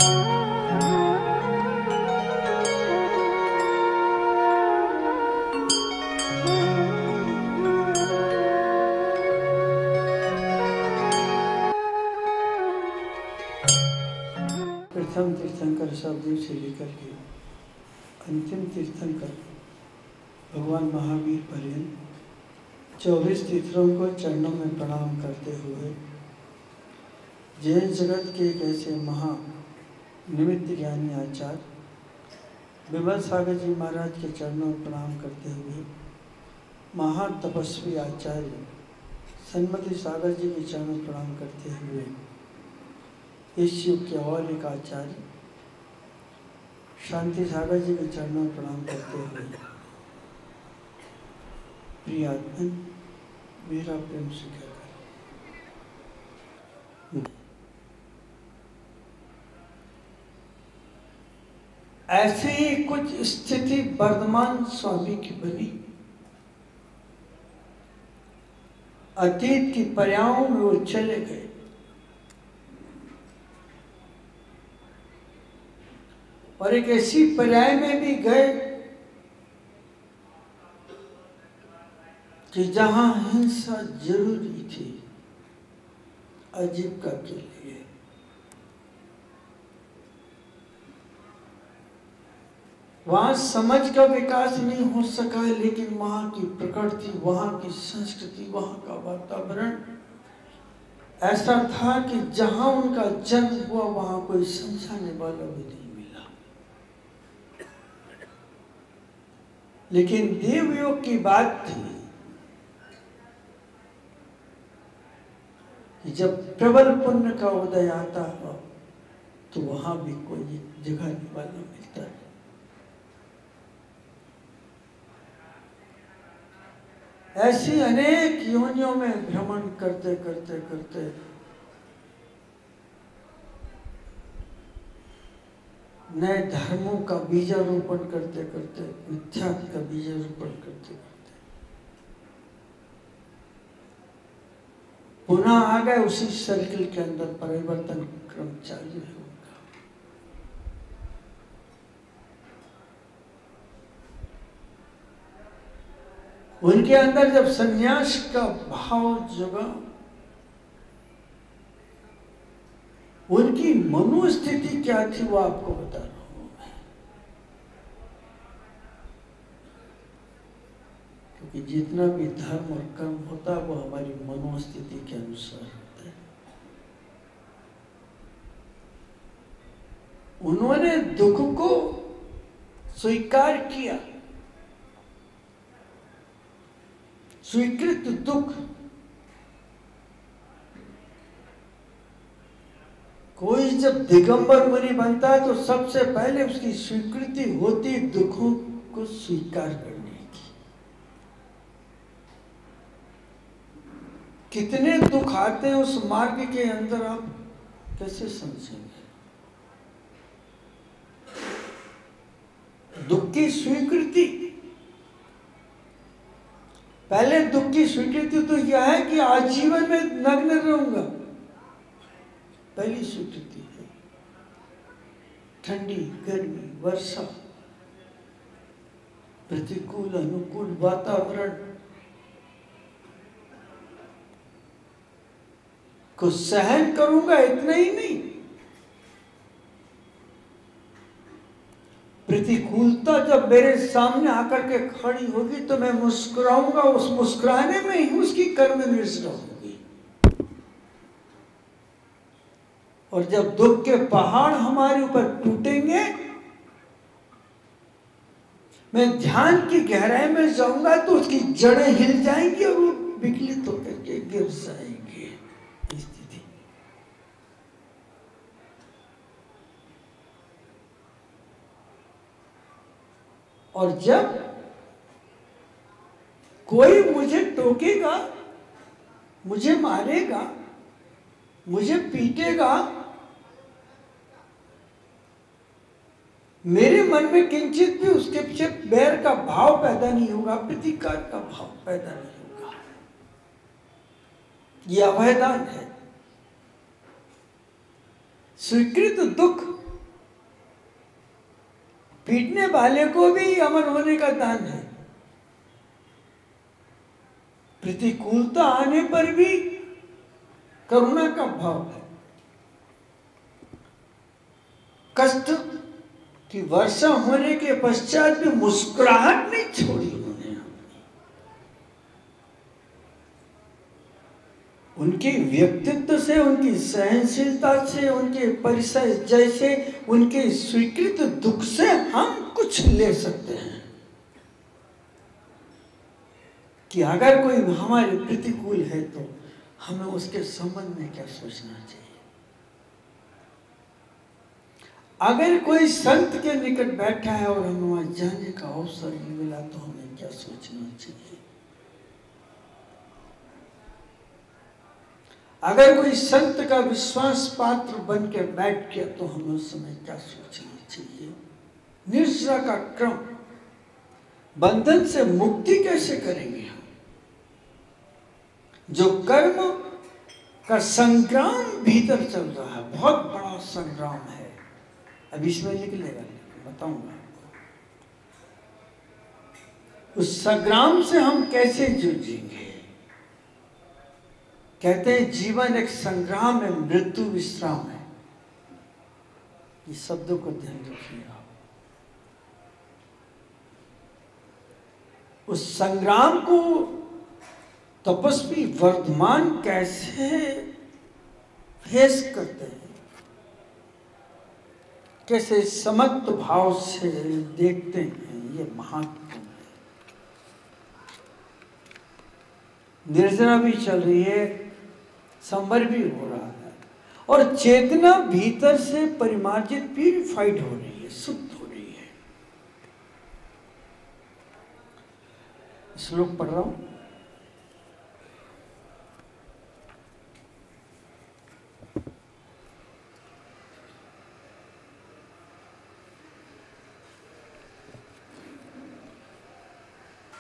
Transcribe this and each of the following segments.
प्रथम तीर्थंकर शब्दों से लेकर के अंतिम तीर्थंकर भगवान महावीर पर्यंत 24 तीर्थों को चरणों में प्रणाम करते हुए जैन जगत के एक ऐसे महा निमित्त ज्ञानी आचार्य विमल सागर जी महाराज के चरणों में प्रणाम करते हुए महातपस्वी आचार्य सन्मति सागर जी के चरणों में प्रणाम करते हुए इस युग के और एक आचार्य शांति सागर जी के चरणों में प्रणाम करते हुए प्रिय आत्मन मेरा प्रेम स्वीकार करें। ऐसे ही कुछ स्थिति वर्धमान स्वामी की बनी। अतीत की पर्यायों में वो चले गए। और एक ऐसी पर्याय में भी गए कि जहां हिंसा जरूरी थी आजीविका के लिए। वहां समझ का विकास नहीं हो सका, लेकिन वहां की प्रकृति, वहां की संस्कृति, वहां का वातावरण ऐसा था कि जहां उनका जन्म हुआ वहां कोई समझाने वाला भी नहीं मिला। लेकिन देवयोग की बात थी कि जब प्रबल पुण्य का उदय आता हो तो वहां भी कोई जगाने वाला मिलता है। ऐसी अनेक योनियों में भ्रमण करते करते करते नए धर्मों का बीजारोपण करते करते, मिथ्यात्व का बीजारोपण करते करते पुनः आ गए उसी सर्किल के अंदर। परिवर्तन क्रम चालू है उनका। उनके अंदर जब संन्यास का भाव जगा, उनकी मनोस्थिति क्या थी वो आपको बता रहा हूं मैं। क्योंकि जितना भी धर्म और कर्म होता है वो हमारी मनोस्थिति के अनुसार होता है। उन्होंने दुख को स्वीकार किया। स्वीकृत दुख, कोई जब दिगंबर मुनि बनता है तो सबसे पहले उसकी स्वीकृति होती दुखों को स्वीकार करने की। कितने दुख आते हैं उस मार्ग के अंदर आप कैसे समझेंगे। दुख की स्वीकृति, पहले दुख की स्वीकृति तो यह है कि आजीवन में नग्न रहूंगा, पहली स्वीकृति है। ठंडी, गर्मी, वर्षा, प्रतिकूल अनुकूल वातावरण को सहन करूंगा, इतना ही नहीं, प्रतिकूलता जब मेरे सामने आकर के खड़ी होगी तो मैं मुस्कुराऊंगा। उस मुस्कुराने में ही उसकी कर्म निष्ठा होगी। और जब दुख के पहाड़ हमारे ऊपर टूटेंगे, मैं ध्यान की गहराई में जाऊंगा तो उसकी जड़ें हिल जाएंगी और वो विकलित होकर के गिर जाएंगे। स्थिति और जब कोई मुझे टोकेगा, मुझे मारेगा, मुझे पीटेगा, मेरे मन में किंचित भी उसके पीछे बैर का भाव पैदा नहीं होगा, प्रतिकार का भाव पैदा नहीं होगा। यह अभयदान है। स्वीकृत दुख पीटने वाले को भी अमर होने का दान है। प्रतिकूलता आने पर भी करुणा का भाव है। कष्ट की वर्षा होने के पश्चात भी मुस्कुराहट नहीं छोड़ी उन्होंने। उनके व्यक्तित्व से, उनकी सहनशीलता से, उनके परिचय जैसे, उनके स्वीकृत दुख से हम कुछ ले सकते हैं कि अगर कोई हमारे प्रतिकूल है तो हमें उसके संबंध में क्या सोचना चाहिए। अगर कोई संत के निकट बैठा है और हमें वहां जाने का अवसर नहीं मिला तो हमें क्या सोचना चाहिए। अगर कोई संत का विश्वास पात्र बन के बैठ गया तो हमें उस समय क्या सोचना चाहिए। निर्जरा का क्रम, बंधन से मुक्ति कैसे करेंगे हम। जो कर्म का संग्राम भीतर चल रहा है, बहुत बड़ा संग्राम है, अब इसमें निकलेगा, बताऊंगा आपको। उस संग्राम से हम कैसे जूझेंगे। कहते हैं जीवन एक संग्राम है, मृत्यु विश्राम है। इस शब्दों को ध्यान रखिए आप। उस संग्राम को तपस्वी वर्धमान कैसे फेस करते हैं, कैसे समत्त भाव से देखते हैं, ये महत्वपूर्ण है। निर्जरा भी चल रही है, संवर भी हो रहा है, और चेतना भीतर से परिमार्जित, प्यूरिफाइड हो रही है, शुद्ध हो रही है। श्लोक पढ़ रहा हूं।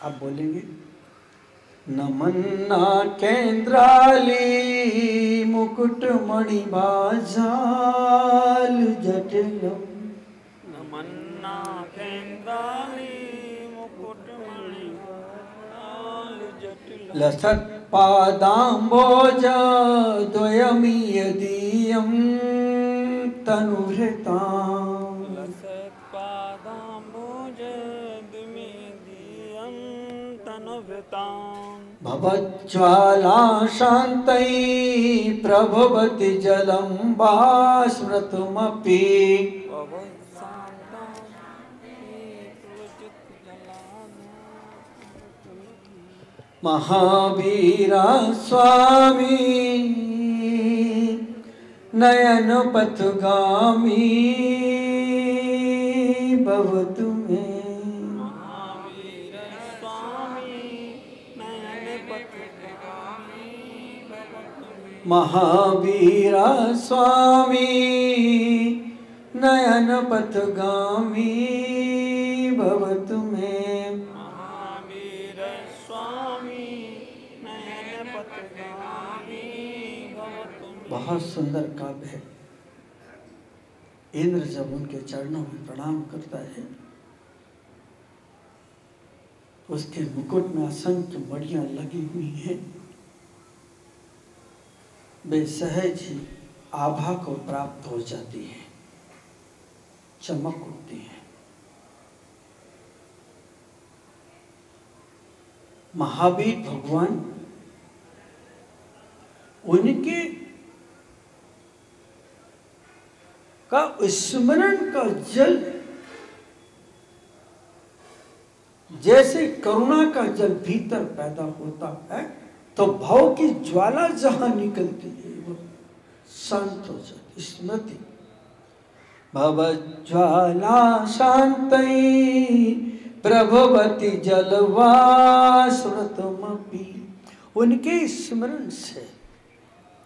आप बोलेंगे। नमन्ना केंद्राली मुकुट मणि बाजाल जटिलम। नमन्ना केंद्राली मुकुट मणि बाजाल जटिलम। लसत् पादाम्बोज द्वयमी यदीयं तनुभृताम्। लसत् पादाम्बोज द्वयमी यदीयं तनुभृताम्। भवज्ज्वाला शान्तै प्रभवति जलं वा स्मृतुमपि। महावीरा स्वामी नयन पथगामी भवतु मे। महावीर स्वामी नयन पथगामी भवतु मे। महावीरा स्वामी नयन पथगामी भवतु मे। महावीर स्वामी नयन पथगामी भवतु मे। बहुत सुंदर काव्य है। इंद्र जब उनके चरणों में प्रणाम करता है, उसके मुकुट में असंख्य मणियां लगी हुई हैं। वे सहज ही आभा को प्राप्त हो जाती है, चमक उठती है। महावीर भगवान उनके का स्मरण का जल जैसे करुणा का जल भीतर पैदा होता है, तो भाव की ज्वाला जहां निकलती है वो शांत हो जाती। स्मृति भवज्वाला शांतई प्रभवति जलवा स्मृतमपि। उनके स्मरण से,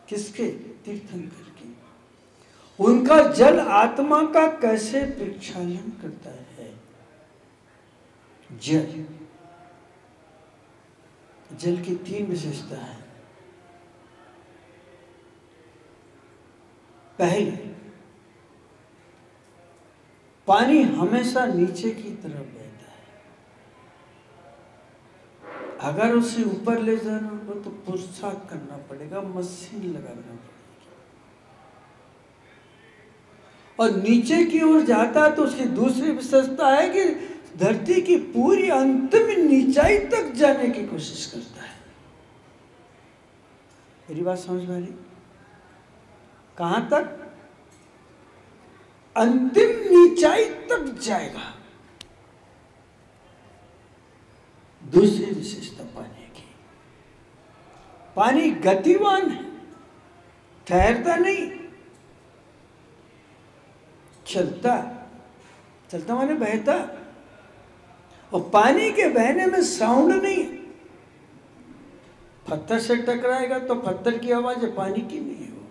किसके? तीर्थंकर की। उनका जल आत्मा का कैसे प्रक्षालन करता है। जल की तीन विशेषता है। पहली, पानी हमेशा नीचे की तरफ बहता है। अगर उसे ऊपर ले जाना हो तो पुरुषार्थ करना पड़ेगा, मशीन लगाना पड़ेगा। और नीचे की ओर जाता है तो उसकी दूसरी विशेषता है कि धरती की पूरी अंतिम नीचाई तक जाने की कोशिश करता है। मेरी बात समझ में आ रही? कहां तक? अंतिम नीचाई तक जाएगा। दूसरी विशेषता पानी की, पानी गतिवान है, ठहरता नहीं, चलता। चलता माने बहता। और पानी के बहने में साउंड नहीं। पत्थर से टकराएगा तो पत्थर की आवाज है, पानी की नहीं हो।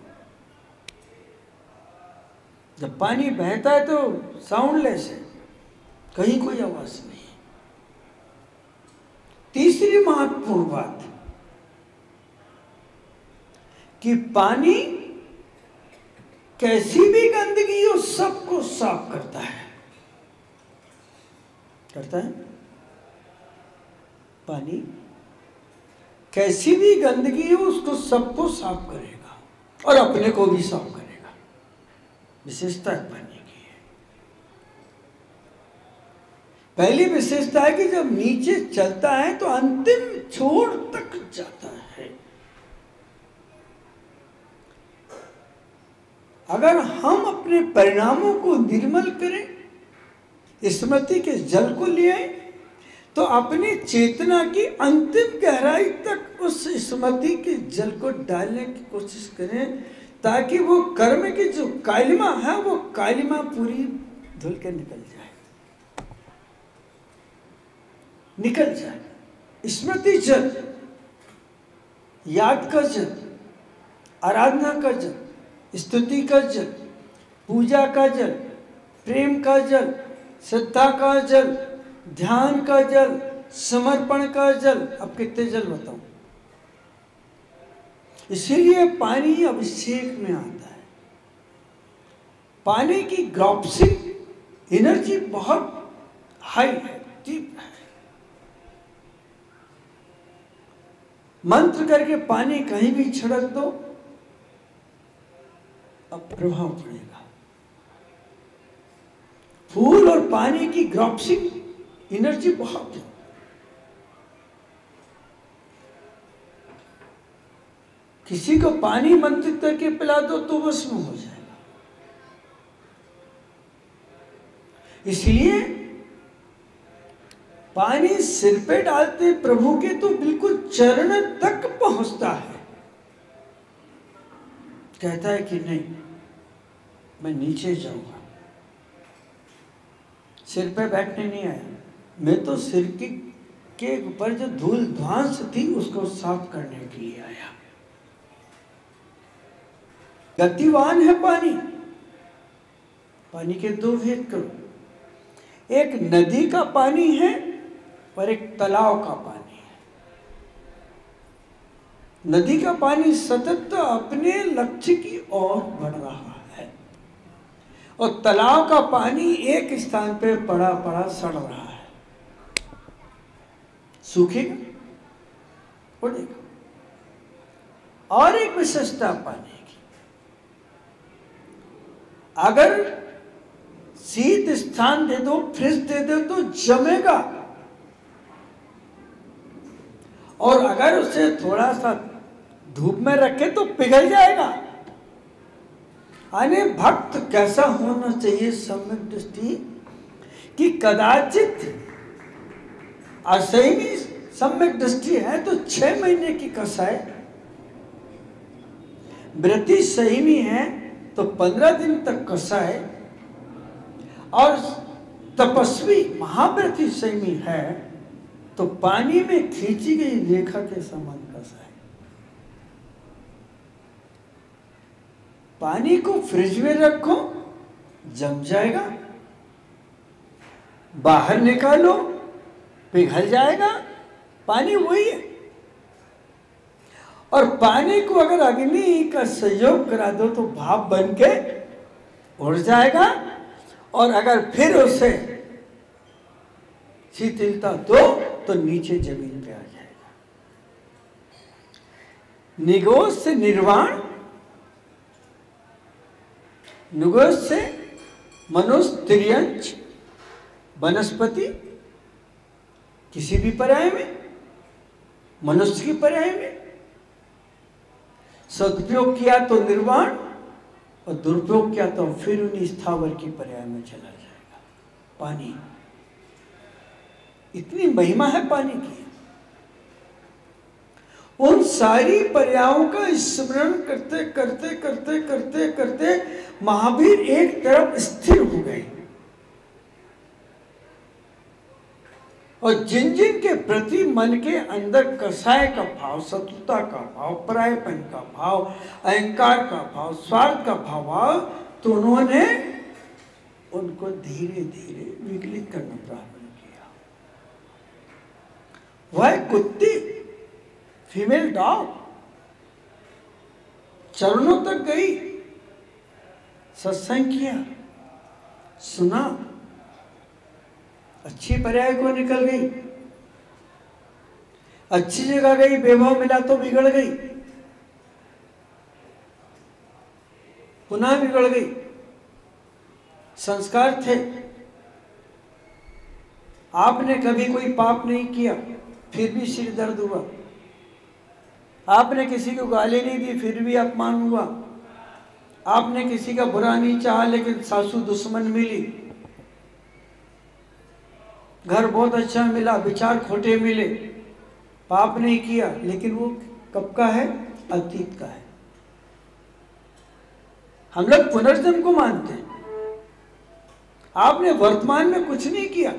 जब पानी बहता है तो साउंडलेस है, कहीं कोई आवाज नहीं। तीसरी महत्वपूर्ण बात कि पानी कैसी भी गंदगी हो सबको साफ करता है। करता है? पानी कैसी भी गंदगी हो उसको सबको साफ करेगा और अपने को भी साफ करेगा। विशेषता है पानी की। पहली विशेषता है कि जब नीचे चलता है तो अंतिम छोर तक जाता है। अगर हम अपने परिणामों को निर्मल करें, स्मृति के जल को ले आए, तो अपनी चेतना की अंतिम गहराई तक उस स्मृति के जल को डालने की कोशिश करें, ताकि वो कर्म की जो कालिमा है वो कालिमा पूरी धुल के निकल जाए, निकल जाए। स्मृति जल, याद का जल, आराधना का जल, स्तुति का जल, पूजा का जल, प्रेम का जल, श्रद्धा का जल, ध्यान का जल, समर्पण का जल। अब कितने जल बताऊं? इसीलिए पानी अभिषेक में आता है। पानी की ग्रॉप्सिंग एनर्जी बहुत हाई है, डीप है। मंत्र करके पानी कहीं भी छिड़क दो, अब प्रभाव पड़ेगा। फूल और पानी की ग्रॉप्सिंग एनर्जी बहुत है। किसी को पानी मंत्रित करके पिला दो तो वश में हो जाएगा। इसलिए पानी सिर पे डालते प्रभु के तो बिल्कुल चरण तक पहुंचता है। कहता है कि नहीं, मैं नीचे जाऊंगा, सिर पे बैठने नहीं आया, मैं तो सिर के ऊपर जो धूल ध्वांस थी उसको साफ करने के लिए आया। गतिवान है पानी। पानी के दो भेद करो, एक नदी का पानी है और एक तालाब का पानी है। नदी का पानी सतत अपने लक्ष्य की ओर बढ़ रहा है और तालाब का पानी एक स्थान पे पड़ा पड़ा सड़ रहा है, सूखेगा, उड़ेगा। और एक विशेषता पानी की, अगर शीत स्थान दे दो, फ्रिज दे दो तो जमेगा, और अगर उसे थोड़ा सा धूप में रखे तो पिघल जाएगा। यानी भक्त कैसा होना चाहिए सम्यक दृष्टि कि कदाचित असहनीय सम्यक दृष्टि है तो 6 महीने की कसाय, व्रती संयमी है तो 15 दिन तक कसाय, और तपस्वी महाव्रती संयमी है तो पानी में खींची गई रेखा के समान कसाय। पानी को फ्रिज में रखो, जम जाएगा, बाहर निकालो, पिघल जाएगा। पानी वही है। और पानी को अगर अग्नि का सहयोग करा दो तो भाप बन के उड़ जाएगा और अगर फिर उसे शिथिलता दो तो नीचे जमीन पे आ जाएगा। निगोज से निर्वाण, निगोज से मनुष्य, तिर्यंच, वनस्पति, किसी भी पर्याय में, मनुष्य की पर्याय में सदुपयोग किया तो निर्वाण और दुरुपयोग किया तो फिर उन्हीं स्थावर की पर्याय में चला जाएगा। पानी, इतनी महिमा है पानी की। उन सारी पर्यायों का स्मरण करते करते करते करते करते महावीर एक तरफ स्थिर हो गए और जिन जिन के प्रति मन के अंदर कसाय का भाव, शत्रुता का भाव, परायपन का भाव, अहंकार का भाव, स्वार्थ का भाव, तो उन्होंने उनको धीरे धीरे विगलित करना प्रारंभ किया। वह कुत्ती, फीमेल डॉग, चरणों तक गई, सत्संग किया, सुना, अच्छी पर्याय को निकल गई, अच्छी जगह गई, वैभव मिला तो बिगड़ गई, पुनः बिगड़ गई। संस्कार थे, आपने कभी कोई पाप नहीं किया फिर भी सिर दर्द हुआ, आपने किसी को गाली नहीं दी फिर भी अपमान हुआ, आपने किसी का बुरा नहीं चाहा लेकिन सासू दुश्मन मिली, घर बहुत अच्छा मिला, विचार खोटे मिले, पाप नहीं किया, लेकिन वो कब का है? अतीत का है। हम लोग पुनर्जन्म को मानते हैं। आपने वर्तमान में कुछ नहीं किया।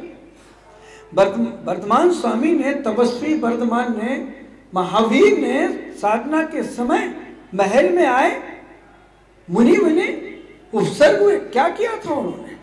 वर्तमान स्वामी ने, तपस्वी वर्तमान ने, महावीर ने साधना के समय महल में आए, मुनि बने, उपसर्ग हुए, क्या किया था उन्होंने?